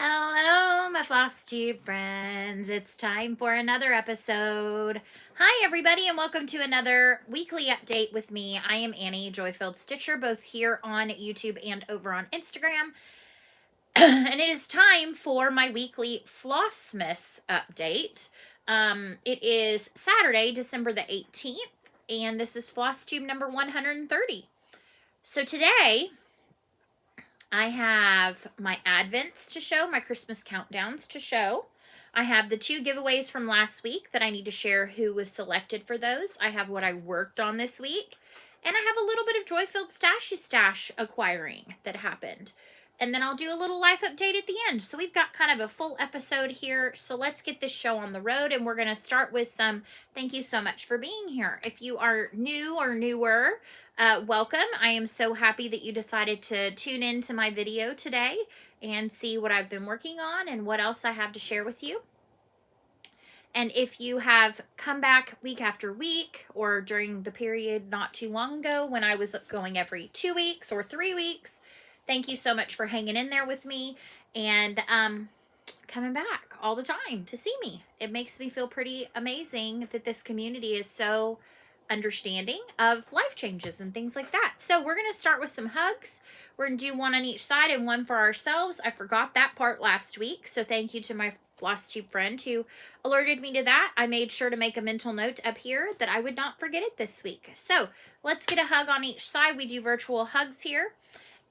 Hello, my Flosstube friends. It's time for another episode. Hi, everybody, and welcome to another weekly update with me. I am Annie Joyfilled Stitcher, both here on YouTube and over on Instagram. And it is time for my weekly Flossmas update. It is Saturday, December the 18th, and this is Flosstube number 130. So today, I have my Advents to show, my Christmas countdowns to show. I have the 2 giveaways from last week that I need to share who was selected for those. I have what I worked on this week. And I have a little bit of Joy-Filled Stashy Stash acquiring that happened. And then I'll do a little life update at the end. So we've got kind of a full episode here. So let's get this show on the road. And we're going to start with some thank you so much for being here. If you are new or newer, welcome. I am so happy that you decided to tune in to my video today and see what I've been working on and what else I have to share with you. And if you have come back week after week or during the period not too long ago when I was going every 2 weeks or 3 weeks, thank you so much for hanging in there with me and coming back all the time to see me. It makes me feel pretty amazing that this community is so understanding of life changes and things like that. So we're going to start with some hugs. We're going to do one on each side and one for ourselves. I forgot that part last week, so thank you to my Flosstube friend who alerted me to that. I made sure to make a mental note up here that I would not forget it this week. So let's get a hug on each side. We do virtual hugs here.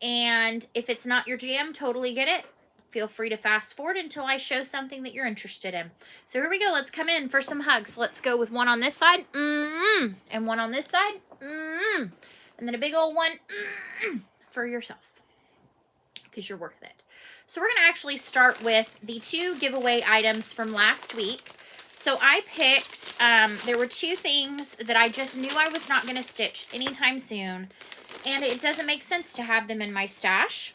And if it's not your jam, totally get it. Feel free to fast forward until I show something that you're interested in. So here we go. Let's come in for some hugs. Let's go with one on this side. And one on this side. And then a big old one for yourself. Because you're worth it. So we're going to actually start with the 2 giveaway items from last week. So I picked, there were 2 things that I just knew I was not going to stitch anytime soon. And it doesn't make sense to have them in my stash,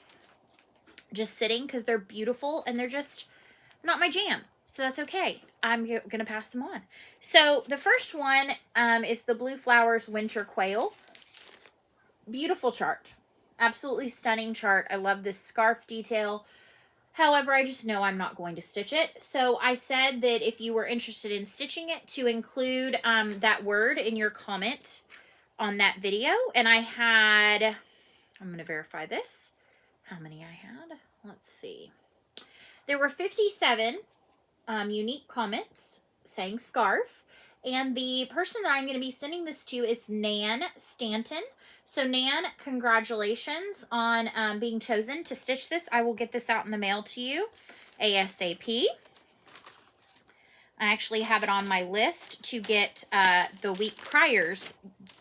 just sitting, because they're beautiful and they're just not my jam. So that's okay. I'm going to pass them on. So the first one is the Blue Flowers Winter Quail. Beautiful chart. Absolutely stunning chart. I love this scarf detail. However, I just know I'm not going to stitch it. So I said that if you were interested in stitching it, to include that word in your comment on that video. And I had, I'm going to verify this, how many I had. Let's see. There were 57 unique comments saying scarf. And the person that I'm going to be sending this to is Nan Stanton. So Nan, congratulations on being chosen to stitch this. I will get this out in the mail to you ASAP. I actually have it on my list to get the week prior's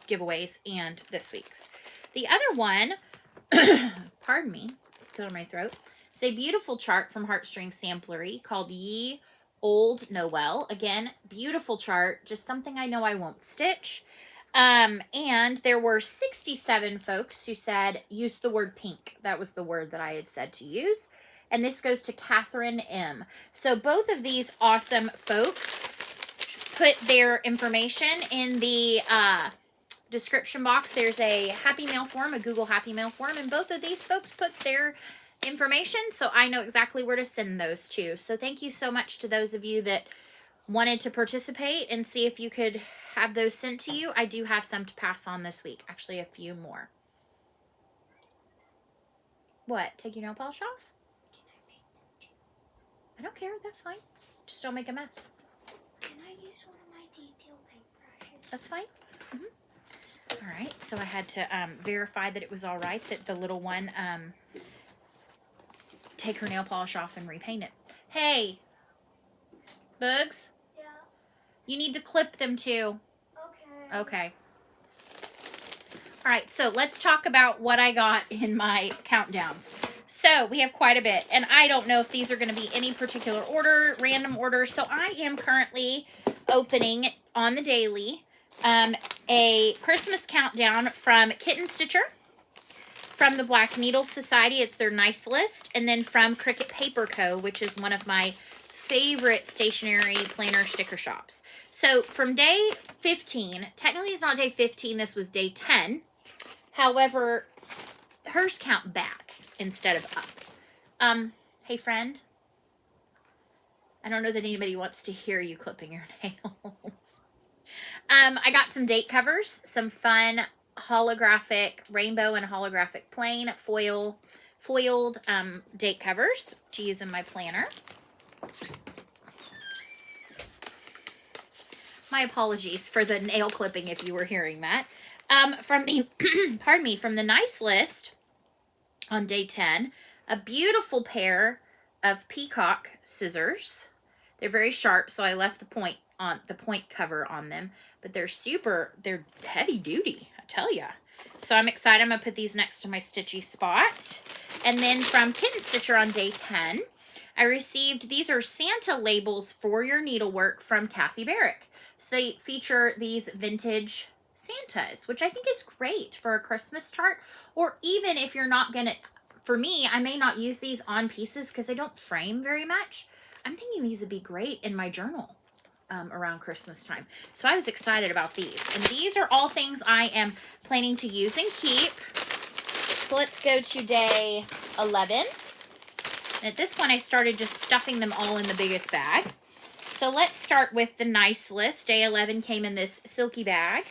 giveaways and this week's. The other one, pardon me, clear my throat, is a beautiful chart from Heartstring Samplery called Ye Old Noel. Again, beautiful chart, just something I know I won't stitch. And there were 67 folks who said, use the word pink. That was the word that I had said to use. And this goes to Catherine M. So both of these awesome folks put their information in the description box. There's a Happy Mail form, a Google Happy Mail form, and both of these folks put their information, so I know exactly where to send those to. So thank you so much to those of you that wanted to participate and see if you could have those sent to you. I do have some to pass on this week, actually a few more. What? Take your nail polish off? I don't care, that's fine. Just don't make a mess. Can I use one of my detail paintbrushes? That's fine. All right, so I had to verify that it was all right, that the little one take her nail polish off and repaint it. Hey, Bugs? Yeah. You need to clip them too. Okay. Okay. All right, so let's talk about what I got in my countdowns. So we have quite a bit, and I don't know if these are going to be any particular order, random order. So I am currently opening on the daily a Christmas countdown from Kitten Stitcher, from the Black Needle Society. It's their nice list, and then from Cricut Paper Co., which is one of my favorite stationery planner sticker shops. So from day 15, technically it's not day 15, this was day 10. However, hers count back instead of up. Hey friend, I don't know that anybody wants to hear you clipping your nails. I got some date covers, some fun holographic rainbow and holographic plain foiled date covers to use in my planner. My apologies for the nail clipping if you were hearing that. From the, pardon me, from the nice list on day 10, a beautiful pair of peacock scissors. They're very sharp, so I left the point cover on them, but they're heavy duty, I tell ya. So I'm excited. I'm gonna put these next to my stitchy spot. And then from Kitten Stitcher on day 10, I received, these are Santa labels for your needlework from Kathy Barrick. So they feature these vintage Santas, which I think is great for a Christmas chart, or even if you're not gonna, for me, I may not use these on pieces because I don't frame very much. I'm thinking these would be great in my journal around Christmas time. So I was excited about these. And these are all things I am planning to use and keep. So let's go to day 11. And at this point, I started just stuffing them all in the biggest bag. So let's start with the nice list. Day 11 came in this silky bag.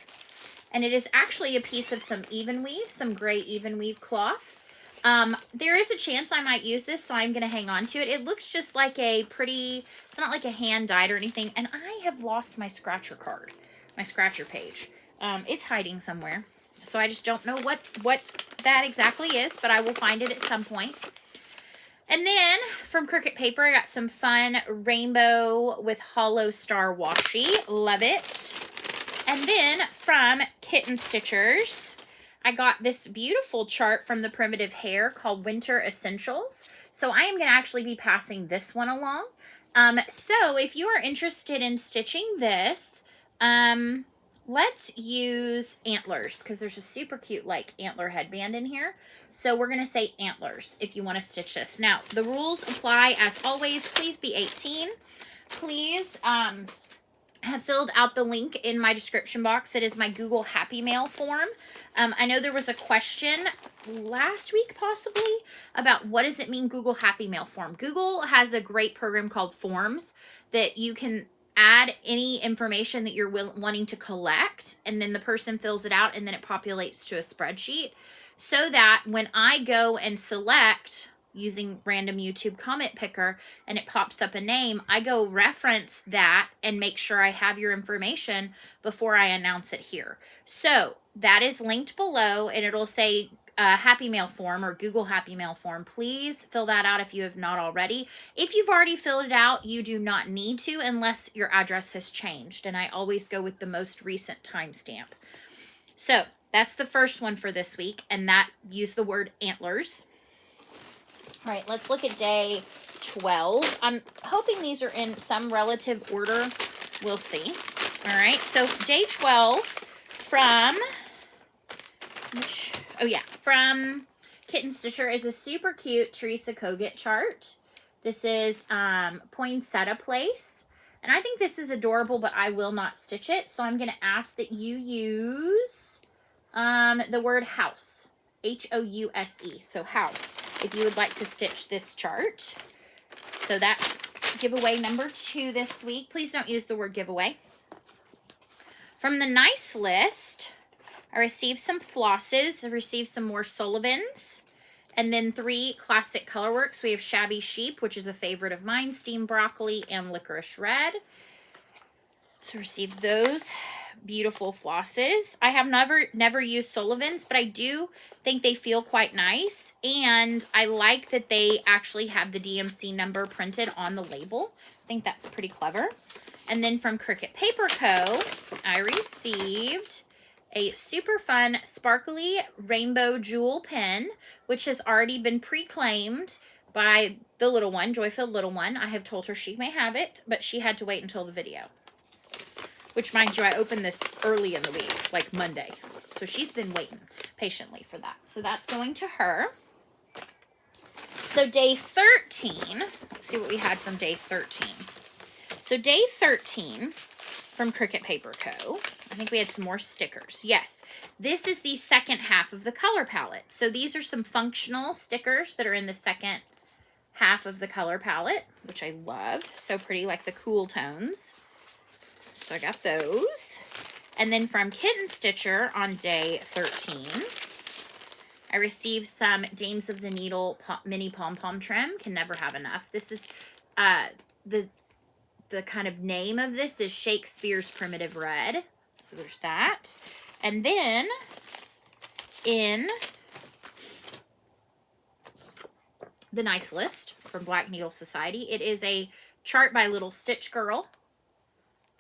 And it is actually a piece of some even weave, some gray even weave cloth. There is a chance I might use this, so I'm going to hang on to it. It looks just like a pretty, it's not like a hand dyed or anything. And I have lost my scratcher card, my scratcher page. It's hiding somewhere. So I just don't know what that exactly is, but I will find it at some point. And then from Cricut Paper, I got some fun rainbow with hollow star washi. Love it. And then from Kitten Stitchers, I got this beautiful chart from the Primitive Hair called Winter Essentials. So I am going to actually be passing this one along. So if you are interested in stitching this, let's use antlers because there's a super cute like antler headband in here. So we're going to say antlers if you want to stitch this. Now, the rules apply as always. Please be 18. Please have filled out the link in my description box. It is my Google Happy Mail form. I know there was a question last week possibly about what does it mean Google Happy Mail form. Google has a great program called Forms that you can add any information that you're wanting to collect, and then the person fills it out and then it populates to a spreadsheet so that when I go and select using random YouTube comment picker and it pops up a name, I go reference that and make sure I have your information before I announce it here. So that is linked below and it'll say Happy Mail form or Google Happy Mail form. Please fill that out if you have not already. If you've already filled it out, you do not need to unless your address has changed. And I always go with the most recent timestamp. So that's the first one for this week, and that used the word antlers. All right, let's look at day 12. I'm hoping these are in some relative order. We'll see. All right, so day 12 from, from Kitten Stitcher is a super cute Teresa Kogut chart. This is Poinsettia Place. And I think this is adorable, but I will not stitch it. So I'm going to ask that you use the word house. H-O-U-S-E. So house. If you would like to stitch this chart. So that's giveaway number 2 this week. Please don't use the word giveaway. From the nice list, I received some flosses. I received some more Sullivans. And then 3 classic colorworks. We have Shabby Sheep, which is a favorite of mine, Steamed Broccoli, and Licorice Red. So received those beautiful flosses. I have never used Sullivans, but I do think they feel quite nice. And I like that they actually have the DMC number printed on the label. I think that's pretty clever. And then from Cricut Paper Co., I received a super fun sparkly rainbow jewel pen, which has already been pre-claimed by the little one, Joy-Filled Little One. I have told her she may have it, but she had to wait until the video. Which, mind you, I opened this early in the week, like Monday. So she's been waiting patiently for that. So that's going to her. So day 13, let's see what we had from day 13. So day 13 from Cricut Paper Co. I think we had some more stickers. Yes, this is the second half of the color palette. So these are some functional stickers that are in the second half of the color palette, which I love. So pretty, like the cool tones. So I got those. And then from Kitten Stitcher on day 13, I received some Dames of the Needle mini pom-pom trim. Can never have enough. This is, the kind of name of this is Shakespeare's Primitive Red. So there's that. And then in the Nice List from Black Needle Society, it is a chart by Little Stitch Girl.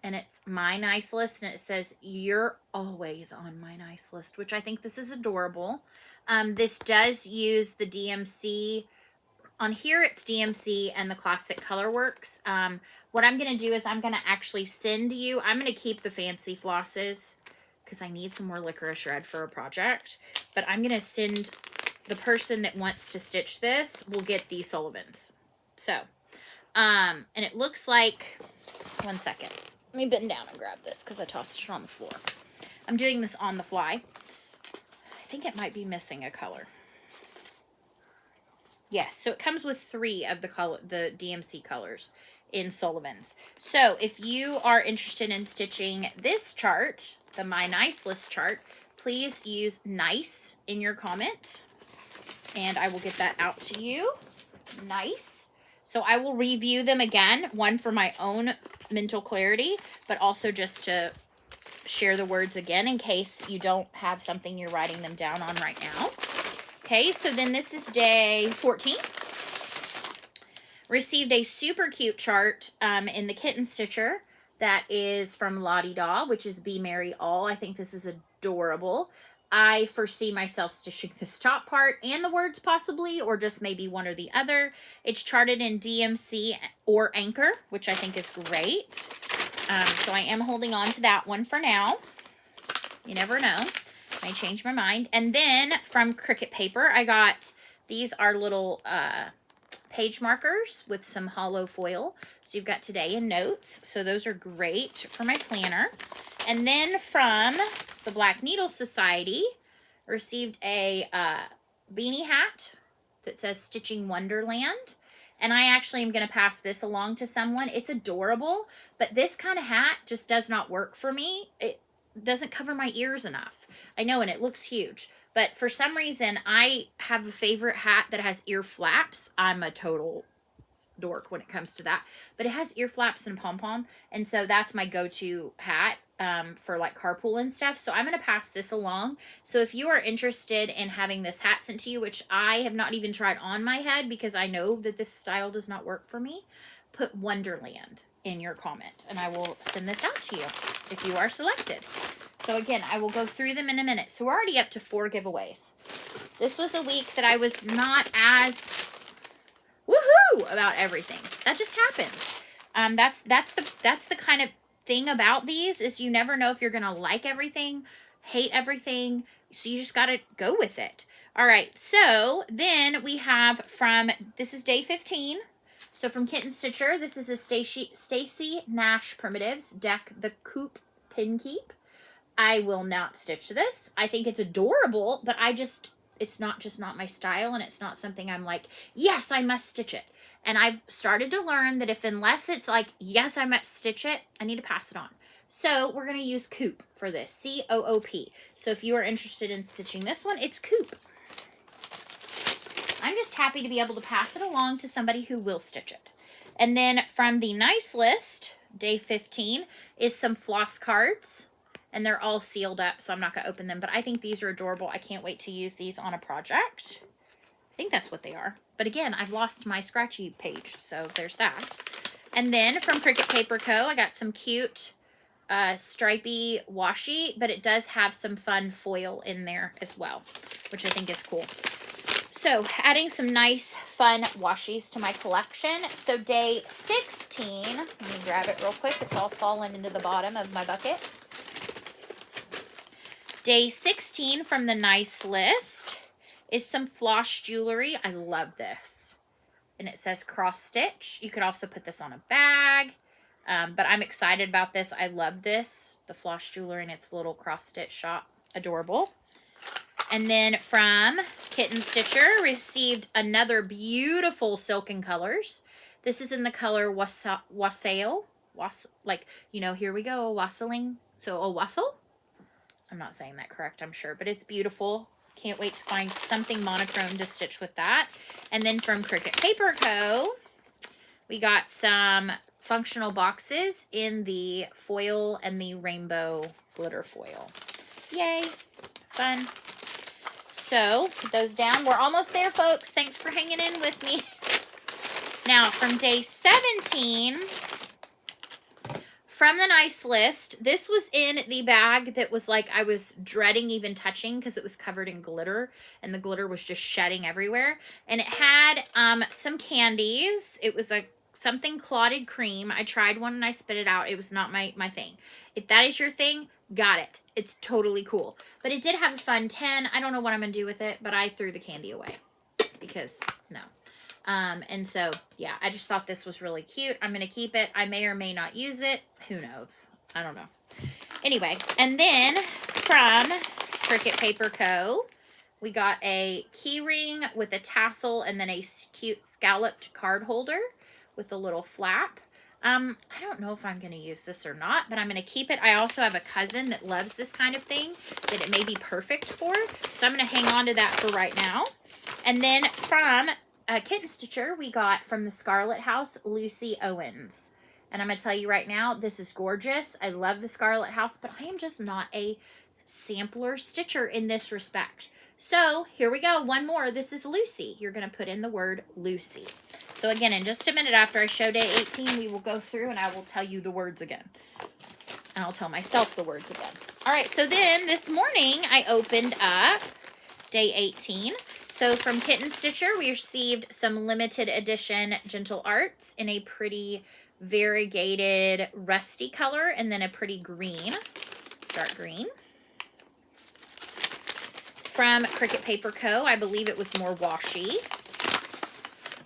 And it's My Nice List, and it says, "You're always on my nice list," which I think this is adorable. This does use the DMC. On here, it's DMC and the Classic Colorworks. What I'm going to do is I'm going to actually send you, I'm going to keep the fancy flosses because I need some more licorice red for a project. But I'm going to send the person that wants to stitch this will get these Sullivans. So, and it looks like, one second. Let me bend down and grab this because I tossed it on the floor. I'm doing this on the fly. I think it might be missing a color. Yes, so it comes with 3 of the DMC colors in Sullivans. So if you are interested in stitching this chart, the My Nice List chart, please use nice in your comment and I will get that out to you. Nice. So I will review them again, one for my own mental clarity, but also just to share the words again in case you don't have something you're writing them down on right now. Okay, so then this is day 14. Received a super cute chart in the Kitten Stitcher that is from Lottie Daw, which is Be Merry All. I think this is adorable. I foresee myself stitching this top part and the words possibly, or just maybe one or the other. It's charted in DMC or Anchor, which I think is great. So I am holding on to that one for now. You never know. I change my mind. And then from Cricut Paper, I got, these are little page markers with some hollow foil. So you've got today and notes. So those are great for my planner. And then from the Black Needle Society, received a beanie hat that says Stitching Wonderland. And I actually am going to pass this along to someone. It's adorable, but this kind of hat just does not work for me. It doesn't cover my ears enough. I know, and it looks huge. But for some reason, I have a favorite hat that has ear flaps. I'm a total dork when it comes to that. But it has ear flaps and pom-pom. And so that's my go-to hat for like carpool and stuff. So I'm going to pass this along. So if you are interested in having this hat sent to you, which I have not even tried on my head because I know that this style does not work for me, put Wonderland in your comment and I will send this out to you if you are selected. So again, I will go through them in a minute. So we're already up to 4 giveaways. This was a week that I was not as woohoo about everything. That just happens. That's the kind of thing about these is you never know if you're gonna like everything, hate everything. So you just gotta go with it. All right. So then we have from, this is day 15. So from Kitten Stitcher, this is a Stacy Nash Primitives Deck the Coop Pin Keep. I will not stitch this. I think it's adorable, but it's not my style, and it's not something I'm like, yes, I must stitch it. And I've started to learn that unless it's like, yes, I must stitch it, I need to pass it on. So we're going to use Coop for this, C-O-O-P. So if you are interested in stitching this one, it's Coop. I'm just happy to be able to pass it along to somebody who will stitch it. And then from the Nice List, day 15, is some floss cards. And they're all sealed up, so I'm not going to open them. But I think these are adorable. I can't wait to use these on a project. I think that's what they are. But again, I've lost my scratchy page, so there's that. And then from Cricut Paper Co., I got some cute stripy washi, but it does have some fun foil in there as well, which I think is cool. So adding some nice, fun washies to my collection. So day 16, let me grab it real quick. It's all fallen into the bottom of my bucket. Day 16 from the Nice List is some floss jewelry. I love this. And it says cross stitch. You could also put this on a bag. But I'm excited about this. I love this. The floss jewelry and its little cross stitch shop. Adorable. And then from Kitten Stitcher, received another beautiful Silken Colors. This is in the color Wassail. Like, you know, here we go, wassailing. So a wassail? I'm not saying that correct, I'm sure, but it's beautiful. Can't wait to find something monochrome to stitch with that. And then from Cricut Paper Co., we got some functional boxes in the foil and the rainbow glitter foil. Yay, fun. So, put those down. We're almost there, folks. Thanks for hanging in with me. Now, from day 17, from the nice list, this was in the bag that was like I was dreading even touching because it was covered in glitter and the glitter was just shedding everywhere. And it had some candies. It was something clotted cream. I tried one and I spit it out. It was not my thing. If that is your thing, got it. It's totally cool. But it did have a fun 10. I don't know what I'm going to do with it, but I threw the candy away because no. And so, yeah, I just thought this was really cute. I'm going to keep it. I may or may not use it. Who knows? I don't know. Anyway, and then from Cricut Paper Co., we got a key ring with a tassel and then a cute scalloped card holder with a little flap. I don't know if I'm going to use this or not, but I'm going to keep it. I also have a cousin that loves this kind of thing that it may be perfect for. So I'm going to hang on to that for right now. And then from Kitten Stitcher, we got from the Scarlet House, Lucy Owens. And I'm going to tell you right now, this is gorgeous. I love the Scarlet House, but I am just not a sampler stitcher in this respect. So here we go. One more. This is Lucy. You're going to put in the word Lucy. So again, in just a minute after I show day 18, we will go through and I will tell you the words again. And I'll tell myself the words again. All right. So then this morning I opened up day 18. So from Kitten Stitcher, we received some limited edition Gentle Arts in a pretty variegated rusty color and then a pretty green, dark green. From Cricut Paper Co., I believe it was more washi.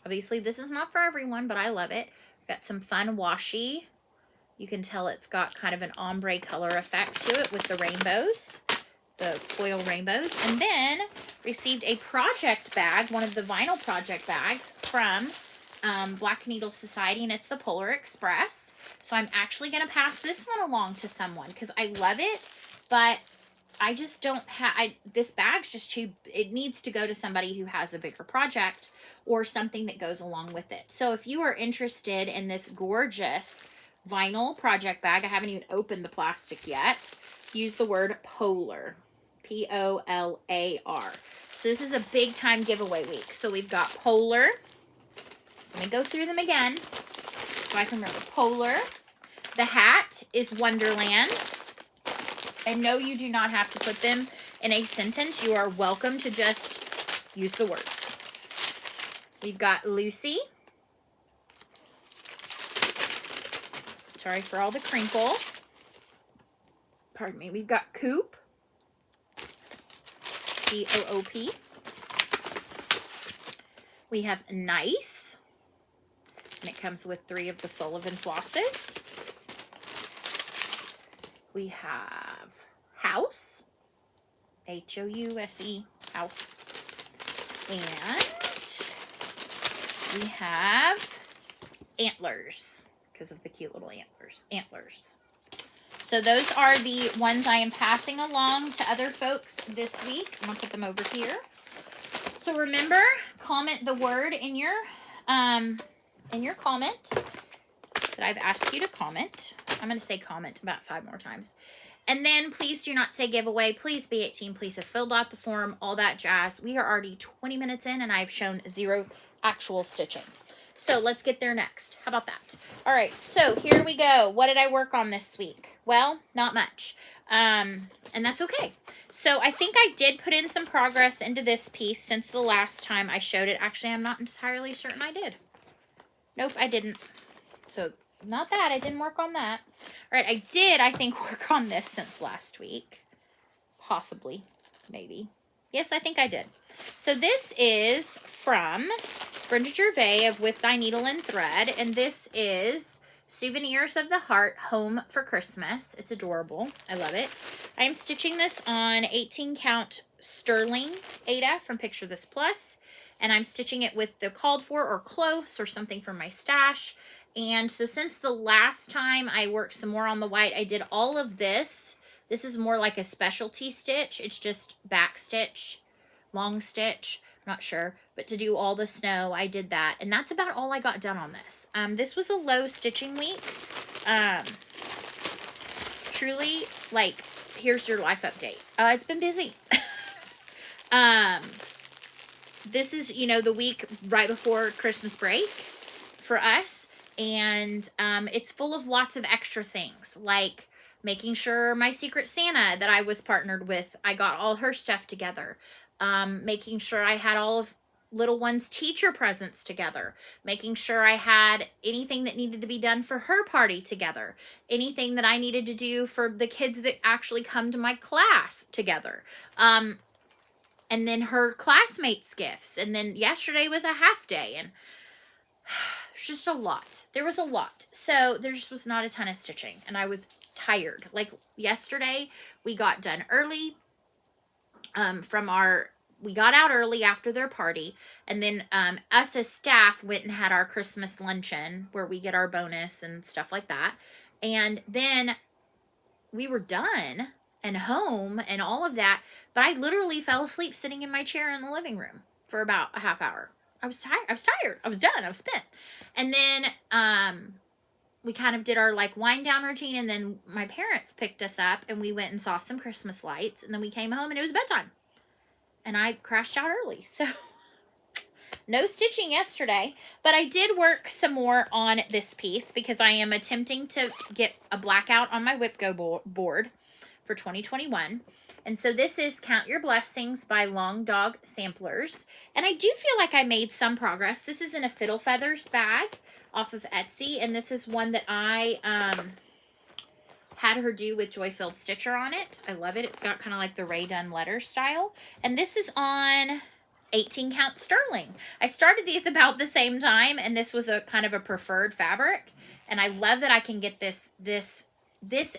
Obviously, this is not for everyone, but I love it. Got some fun washi. You can tell it's got kind of an ombre color effect to it with the rainbows, the foil rainbows. And then received a project bag, one of the vinyl project bags from Black Needle Society, and it's the Polar Express. So I'm actually going to pass this one along to someone because I love it, but I just don't have, this bag's just too, it needs to go to somebody who has a bigger project or something that goes along with it. So if you are interested in this gorgeous vinyl project bag, I haven't even opened the plastic yet, use the word Polar, P-O-L-A-R. So this is a big time giveaway week. So we've got Polar. So let me go through them again so I can remember. Polar. The hat is Wonderland. And no, you do not have to put them in a sentence. You are welcome to just use the words. We've got Lucy. Sorry for all the crinkle. Pardon me. We've got Coop. C-O-O-P. We have Nice. And it comes with 3 of the Sullivan flosses. We have House, H-O-U-S-E, House, and we have Antlers, because of the cute little antlers. So those are the ones I am passing along to other folks this week. I'm going to put them over here. So remember, comment the word in your comment that I've asked you to comment. I'm going to say comment about 5 more times. And then please do not say giveaway. Please be 18. Please have filled out the form, all that jazz. We are already 20 minutes in and I've shown 0 actual stitching. So let's get there next. How about that? All right, so here we go. What did I work on this week? Well, not much. And that's okay. So I think I did put in some progress into this piece since the last time I showed it. Actually, I'm not entirely certain I did. Nope, I didn't. So not that. I didn't work on that. All right, I did, I think, work on this since last week. Possibly. Maybe. Yes, I think I did. So this is from Brenda Gervais of With Thy Needle and Thread, and this is Souvenirs of the Heart, Home for Christmas. It's adorable. I love it. I'm stitching this on 18 count sterling Aida from Picture This Plus. And I'm stitching it with the called for or close or something from my stash. And so since the last time I worked some more on the white, I did all of this. This is more like a specialty stitch. It's just back stitch, long stitch, not sure. But to do all the snow, I did that. And that's about all I got done on this. This was a low stitching week. Truly, like, here's your life update. It's been busy. This is, you know, the week right before Christmas break for us. And it's full of lots of extra things, like making sure my Secret Santa that I was partnered with, I got all her stuff together. Making sure I had all of little one's teacher presents together. Making sure I had anything that needed to be done for her party together. Anything that I needed to do for the kids that actually come to my class together. And then her classmates' gifts. And then yesterday was a half day. And it's just a lot. There was a lot. So there just was not a ton of stitching. And I was tired. Like yesterday, we got done early we got out early after their party. And then us as staff went and had our Christmas luncheon where we get our bonus and stuff like that. And then we were done and home and all of that. But I literally fell asleep sitting in my chair in the living room for about a half hour. I was tired. I was done. I was spent. And then we kind of did our like wind down routine. And then my parents picked us up and we went and saw some Christmas lights. And then we came home and it was bedtime. And I crashed out early. So no stitching yesterday. But I did work some more on this piece because I am attempting to get a blackout on my WhipGo board for 2021. And so this is Count Your Blessings by Long Dog Samplers. And I do feel like I made some progress. This is in a Fiddle Feathers bag off of Etsy. And this is one that I had her do with Joy Filled Stitcher on it. I love it. It's got kind of like the Rae Dunn letter style. And this is on 18 count sterling. I started these about the same time. And this was a kind of a preferred fabric. And I love that I can get this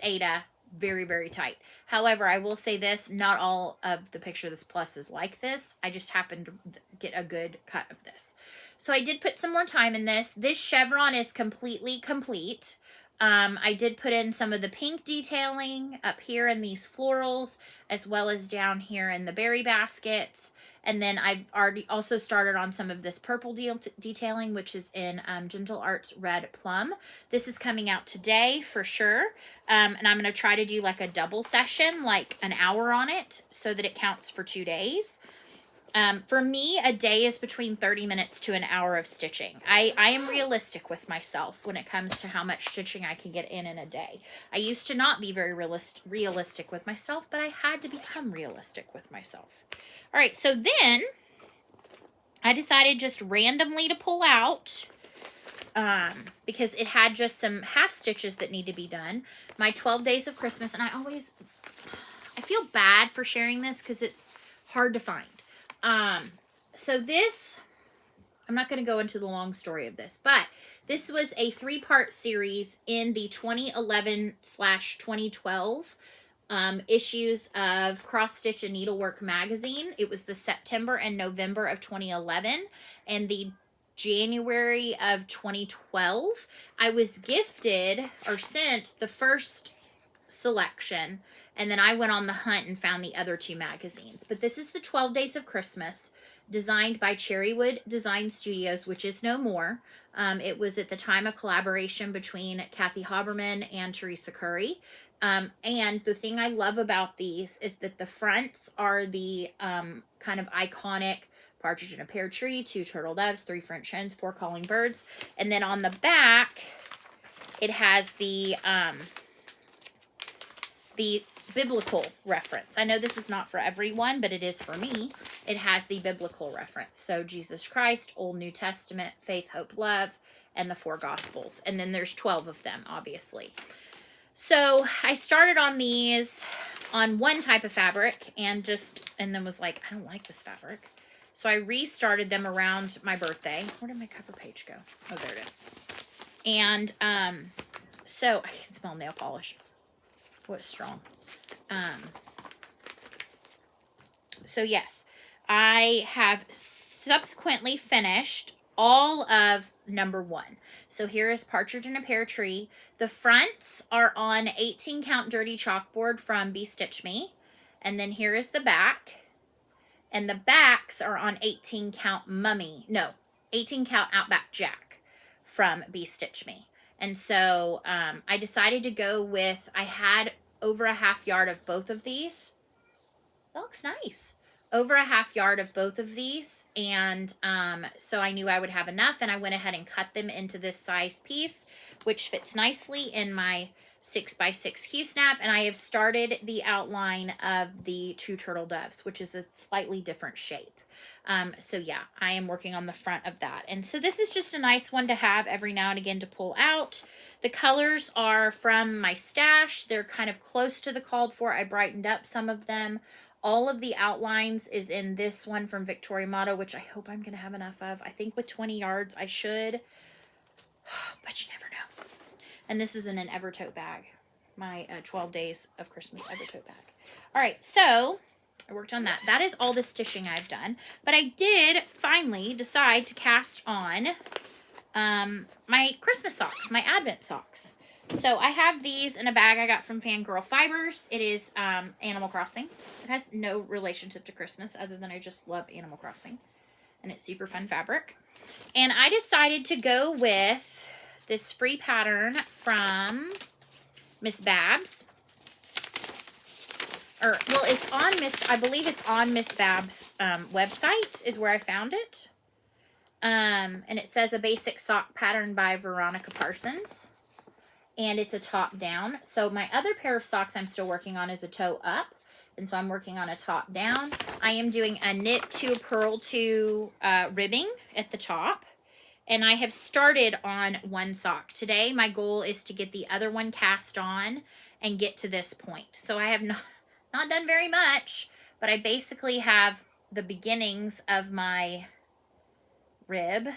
Aida very, very tight. However, I will say this, not all of the Picture This Plus is like this. I just happened to get a good cut of this. So I did put some more time in this. This chevron is completely complete. I did put in some of the pink detailing up here in these florals, as well as down here in the berry baskets. And then I've already also started on some of this purple detailing, which is in Gentle Arts Red Plum. This is coming out today for sure. And I'm going to try to do like a double session, like an hour on it, so that it counts for 2 days. For me, a day is between 30 minutes to an hour of stitching. I am realistic with myself when it comes to how much stitching I can get in a day. I used to not be very realistic with myself, but I had to become realistic with myself. All right, so then I decided just randomly to pull out, because it had just some half stitches that need to be done, my 12 Days of Christmas. And I feel bad for sharing this because it's hard to find. So this, I'm not going to go into the long story of this, but this was a 3-part series in the 2011/2012 issues of Cross Stitch and Needlework magazine. It was the September and November of 2011 and the January of 2012. I was gifted or sent the first selection, and then I went on the hunt and found the other 2 magazines. But this is the 12 Days of Christmas, designed by Cherrywood Design Studios, which is no more. It was at the time a collaboration between Kathy Haberman and Teresa Curry. And the thing I love about these is that the fronts are the kind of iconic partridge in a pear tree, 2 turtle doves, 3 French hens, 4 calling birds. And then on the back, it has the biblical reference. I know this is not for everyone, but it is for me. It has the biblical reference. So Jesus Christ, Old New Testament, faith, hope, love, and the 4 Gospels. And then there's 12 of them, obviously. So I started on these on one type of fabric and then was like, I don't like this fabric. So I restarted them around my birthday. Where did my cover page go? Oh, there it is. And so I can smell nail polish. What strong. So yes, I have subsequently finished all of number 1. So here is Partridge in a Pear Tree. The fronts are on 18 count dirty chalkboard from Be Stitch Me. And then here is the back. And the backs are on 18 count 18 count Outback Jack from Be Stitch Me. And so I decided to go with, I had over a half yard of both of these. That looks nice. Over a half yard of both of these. And so I knew I would have enough, and I went ahead and cut them into this size piece, which fits nicely in my 6x6 Q-snap. And I have started the outline of the 2 turtle doves, which is a slightly different shape. So yeah, I am working on the front of that. And so this is just a nice one to have every now and again to pull out. The colors are from my stash. They're kind of close to the called for. I brightened up some of them. All of the outlines is in this one from Victoria Motto, which I hope I'm going to have enough of. I think with 20 yards I should, but you never know. And this is in an Evertote bag, my 12 Days of Christmas Evertote bag. All right, so I worked on that. That is all the stitching I've done. But I did finally decide to cast on my Christmas socks, my Advent socks. So I have these in a bag I got from Fangirl Fibers. It is Animal Crossing. It has no relationship to Christmas other than I just love Animal Crossing. And it's super fun fabric. And I decided to go with this free pattern from Miss Babs. Well, it's on I believe it's on Miss Babs' website is where I found it. And it says a basic sock pattern by Veronica Parsons. And it's a top down. So my other pair of socks I'm still working on is a toe up. And so I'm working on a top down. I am doing a knit to purl to ribbing at the top. And I have started on one sock. Today my goal is to get the other one cast on and get to this point. So I have not done very much, but I basically have the beginnings of my rib.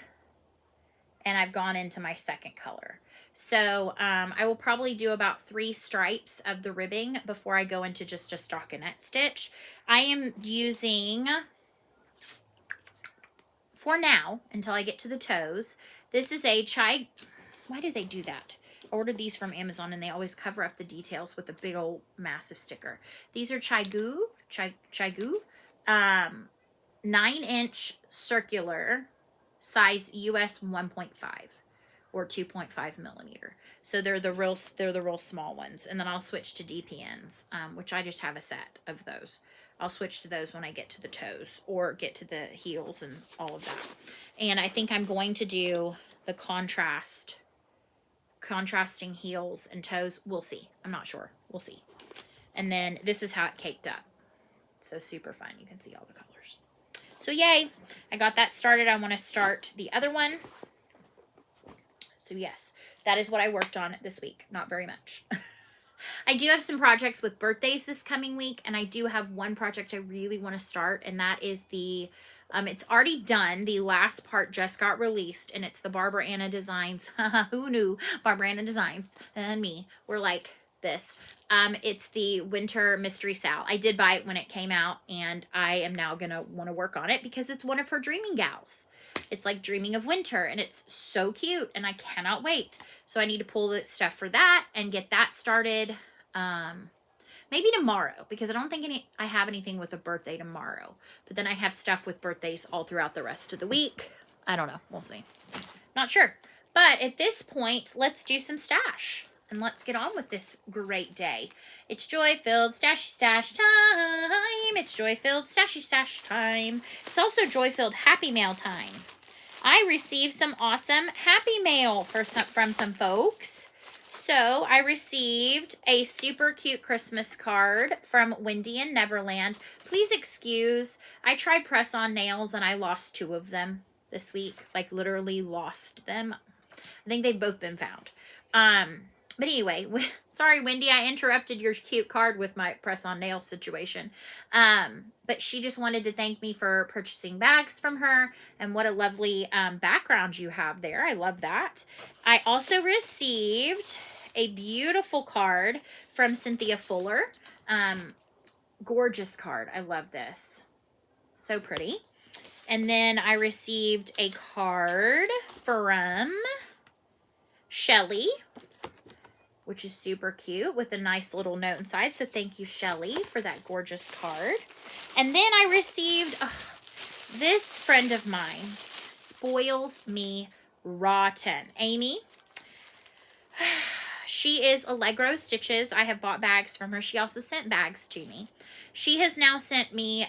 And I've gone into my second color. So I will probably do about 3 stripes of the ribbing before I go into just a stockinette stitch. I am using, for now, until I get to the toes, this is a why do they do that? I ordered these from Amazon and they always cover up the details with a big old massive sticker. These are Chaigu 9-inch circular, size US 1.5. or 2.5 millimeter. So they're the real small ones. And then I'll switch to DPNs, which I just have a set of those. I'll switch to those when I get to the toes or get to the heels and all of that. And I think I'm going to do the contrasting heels and toes. We'll see. I'm not sure. We'll see. And then this is how it caked up. So super fun. You can see all the colors. So yay. I got that started. I want to start the other one. So yes, that is what I worked on this week. Not very much. I do have some projects with birthdays this coming week, and I do have one project I really want to start, and that is the, it's already done. The last part just got released, and it's the Barbara Anna Designs. Who knew Barbara Anna Designs and me were like this. It's the Winter Mystery Sal. I did buy it when it came out, and I am now going to want to work on it because it's one of her dreaming gals. It's like Dreaming of Winter, and it's so cute, and I cannot wait. So I need to pull the stuff for that and get that started maybe tomorrow, because I don't think I have anything with a birthday tomorrow. But then I have stuff with birthdays all throughout the rest of the week. I don't know. We'll see. Not sure. But at this point, let's do some stash. And let's get on with this great day. It's joy-filled stashy stash time. It's joy-filled stashy stash time. It's also joy-filled happy mail time. I received some awesome happy mail from some folks. So I received a super cute Christmas card from Wendy in Neverland. Please excuse, I tried press-on nails and I lost 2 of them this week. Like literally lost them. I think they've both been found. But anyway, sorry, Wendy, I interrupted your cute card with my press-on nail situation. But she just wanted to thank me for purchasing bags from her, and what a lovely background you have there. I love that. I also received a beautiful card from Cynthia Fuller. Gorgeous card. I love this. So pretty. And then I received a card from Shelly, which is super cute with a nice little note inside. So thank you, Shelly, for that gorgeous card. And then I received this friend of mine spoils me rotten. Amy. She is Allegro Stitches. I have bought bags from her. She also sent bags to me. She has now sent me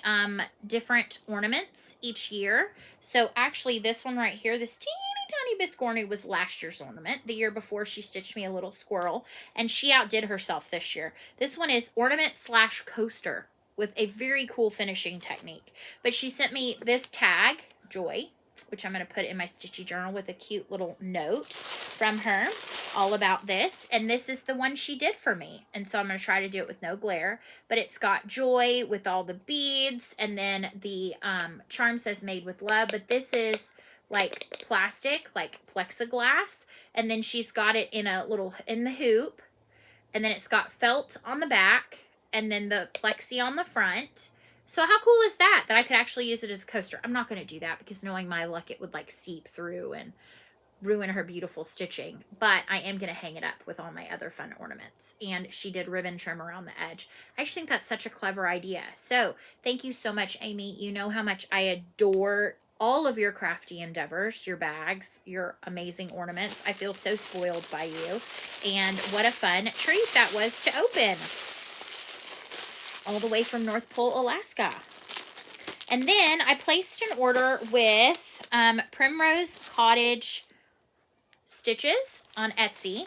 different ornaments each year. So actually this one right here, this teeny tiny biscornu was last year's ornament. The year before she stitched me a little squirrel, and she outdid herself this year. This one is ornament / coaster with a very cool finishing technique. But she sent me this tag, Joy, which I'm going to put in my stitchy journal with a cute little note from her all about this. And this is the one she did for me. And so I'm going to try to do it with no glare. But it's got Joy with all the beads. And then the charm says made with love. But this is like plastic, like plexiglass. And then she's got it in a little, in the hoop. And then it's got felt on the back. And then the plexi on the front. So how cool is that I could actually use it as a coaster? I'm not going to do that because knowing my luck, it would like seep through and ruin her beautiful stitching. But I am going to hang it up with all my other fun ornaments. And she did ribbon trim around the edge. I just think that's such a clever idea. So thank you so much, Amy. You know how much I adore all of your crafty endeavors, your bags, your amazing ornaments. I feel so spoiled by you. And what a fun treat that was to open. All the way from North Pole, Alaska. And then I placed an order with Primrose Cottage Stitches on Etsy.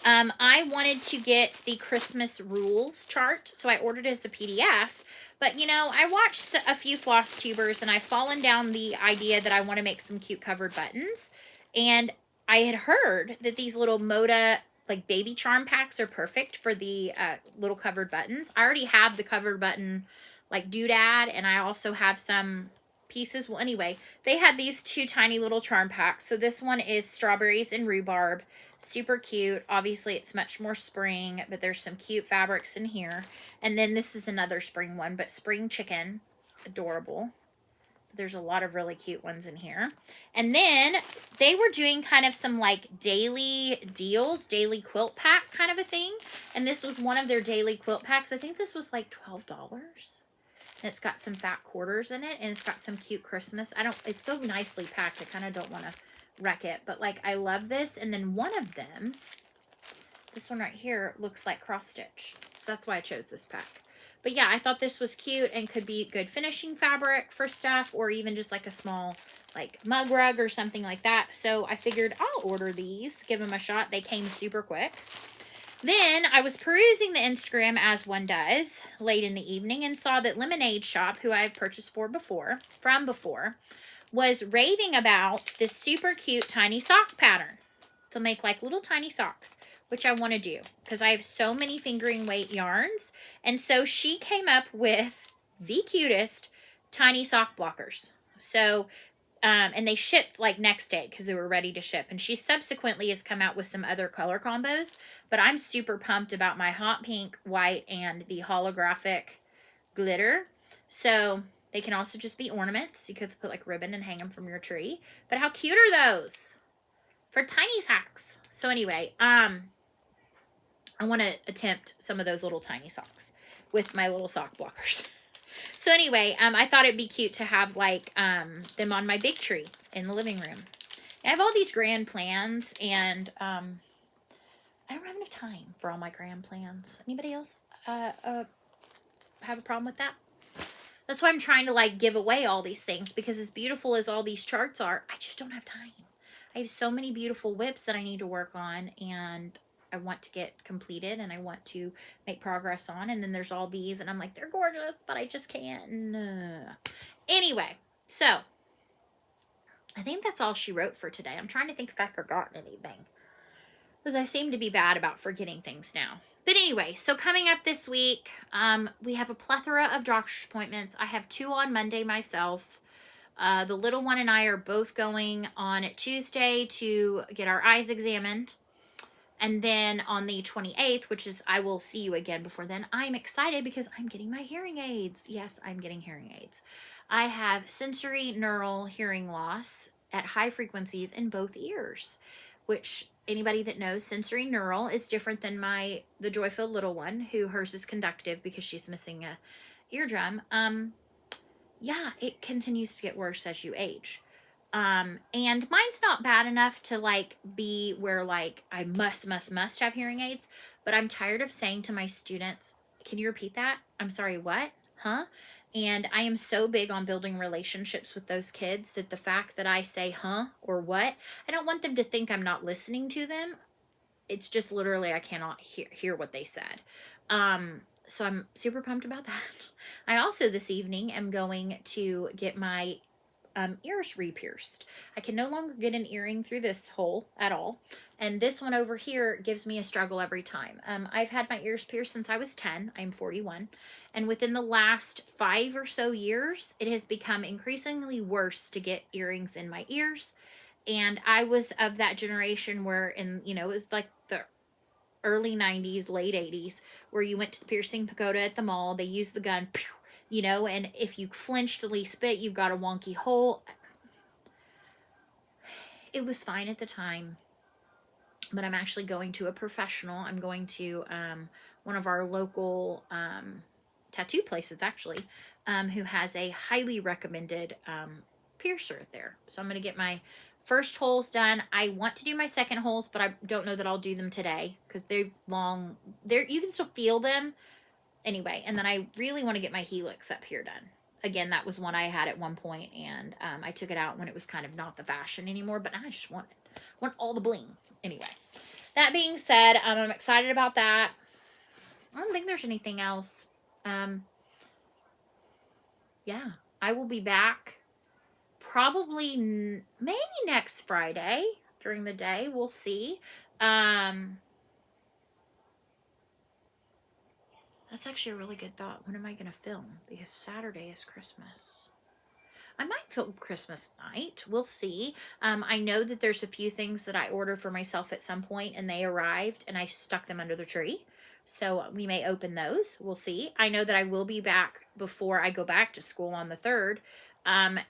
I wanted to get the Christmas rules chart, so I ordered it as a PDF. But, you know, I watched a few Flosstubers, and I've fallen down the idea that I want to make some cute covered buttons. And I had heard that these little Moda like baby charm packs are perfect for the little covered buttons. I already have the covered button like doodad, and I also have some pieces. Well, anyway, they had these two tiny little charm packs. So this one is strawberries and rhubarb. Super cute. Obviously, it's much more spring, but there's some cute fabrics in here. And then this is another spring one, but spring chicken. Adorable. There's a lot of really cute ones in here. And then they were doing kind of some like daily deals, daily quilt pack kind of a thing. And this was one of their daily quilt packs. I think this was like $12. And it's got some fat quarters in it, and it's got some cute Christmas. It's so nicely packed. I kind of don't want to wreck it, but like I love this. And then one of them, this one right here, looks like cross stitch. So that's why I chose this pack. But yeah, I thought this was cute and could be good finishing fabric for stuff, or even just like a small like mug rug or something like that. So I figured I'll order these, give them a shot. They came super quick. Then I was perusing the Instagram as one does late in the evening and saw that Lemonade Shop, who I've purchased from before, was raving about this super cute tiny sock pattern to make like little tiny socks, which I want to do because I have so many fingering weight yarns. And so she came up with the cutest tiny sock blockers. So, and they shipped like next day because they were ready to ship. And she subsequently has come out with some other color combos, but I'm super pumped about my hot pink, white, and the holographic glitter. So they can also just be ornaments. You could put like ribbon and hang them from your tree. But how cute are those for tiny socks? So anyway, I want to attempt some of those little tiny socks with my little sock blockers. So anyway, I thought it'd be cute to have like them on my big tree in the living room. I have all these grand plans, and I don't have enough time for all my grand plans. Anybody else have a problem with that? That's why I'm trying to like give away all these things, because as beautiful as all these charts are, I just don't have time. I have so many beautiful whips that I need to work on, and I want to get completed, and I want to make progress on. And then there's all these, and I'm like, they're gorgeous, but I just can't. No. Anyway, so I think that's all she wrote for today. I'm trying to think if I forgotten anything. because I seem to be bad about forgetting things now. But anyway, so coming up this week, we have a plethora of doctor's appointments. I have 2 on Monday myself. The little one and I are both going on Tuesday to get our eyes examined. And then on the 28th, which is, I will see you again before then, I'm excited because I'm getting my hearing aids. Yes, I'm getting hearing aids. I have sensory neural hearing loss at high frequencies in both ears, which anybody that knows sensory neural is different than the joy-filled little one, who hers is conductive because she's missing a eardrum. Yeah, it continues to get worse as you age. And mine's not bad enough to like be where like I must have hearing aids, but I'm tired of saying to my students, can you repeat that? I'm sorry, what? Huh? And I am so big on building relationships with those kids that the fact that I say, huh, or what, I don't want them to think I'm not listening to them. It's just literally, I cannot hear what they said. So I'm super pumped about that. I also this evening am going to get my ears re-pierced. I can no longer get an earring through this hole at all. And this one over here gives me a struggle every time. I've had my ears pierced since I was 10. I'm 41. And within the last 5 or so years, it has become increasingly worse to get earrings in my ears. And I was of that generation where it was like the early 90s, late 80s, where you went to the piercing pagoda at the mall. They used the gun, and if you flinched the least bit, you've got a wonky hole. It was fine at the time, but I'm actually going to a professional. I'm going to one of our local tattoo places, actually, who has a highly recommended piercer there. So I'm going to get my first holes done. I want to do my second holes, but I don't know that I'll do them today because they're long. You can still feel them. Anyway, and then I really want to get my helix up here done. Again, that was one I had at one point, and I took it out when it was kind of not the fashion anymore, but I just want all the bling. Anyway, that being said, I'm excited about that. I don't think there's anything else. Yeah, I will be back probably maybe next Friday during the day. We'll see. That's actually a really good thought. When am I going to film? Because Saturday is Christmas. I might film Christmas night. We'll see. I know that there's a few things that I ordered for myself at some point, and they arrived, and I stuck them under the tree. So we may open those. We'll see. I know that I will be back before I go back to school on the 3rd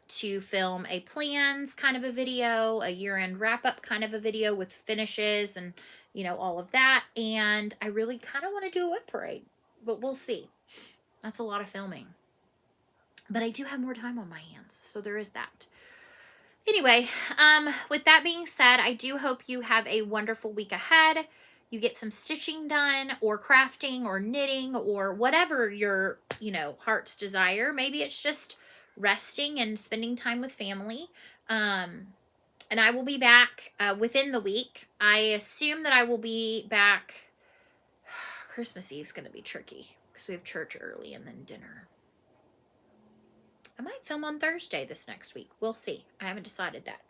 to film a plans kind of a video, a year-end wrap-up kind of a video with finishes and, all of that. And I really kind of want to do a whip parade. But we'll see. That's a lot of filming. But I do have more time on my hands, so there is that. Anyway, with that being said, I do hope you have a wonderful week ahead. You get some stitching done, or crafting, or knitting, or whatever your, heart's desire. Maybe it's just resting and spending time with family. And I will be back within the week. I assume that I will be back. Christmas Eve is going to be tricky because we have church early and then dinner. I might film on Thursday this next week. We'll see. I haven't decided that.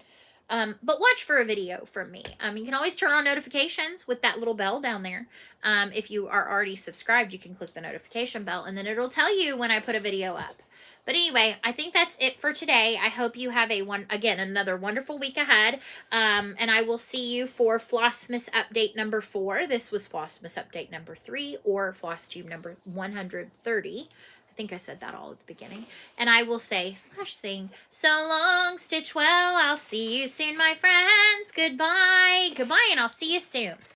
But watch for a video from me. You can always turn on notifications with that little bell down there. If you are already subscribed, you can click the notification bell and then it'll tell you when I put a video up. But anyway, I think that's it for today. I hope you have another wonderful week ahead. And I will see you for Flossmas update number 4. This was Flossmas update number 3 or Flosstube number 130. I think I said that all at the beginning. And I will say/sing, so long, stitch well. I'll see you soon, my friends. Goodbye. Goodbye, and I'll see you soon.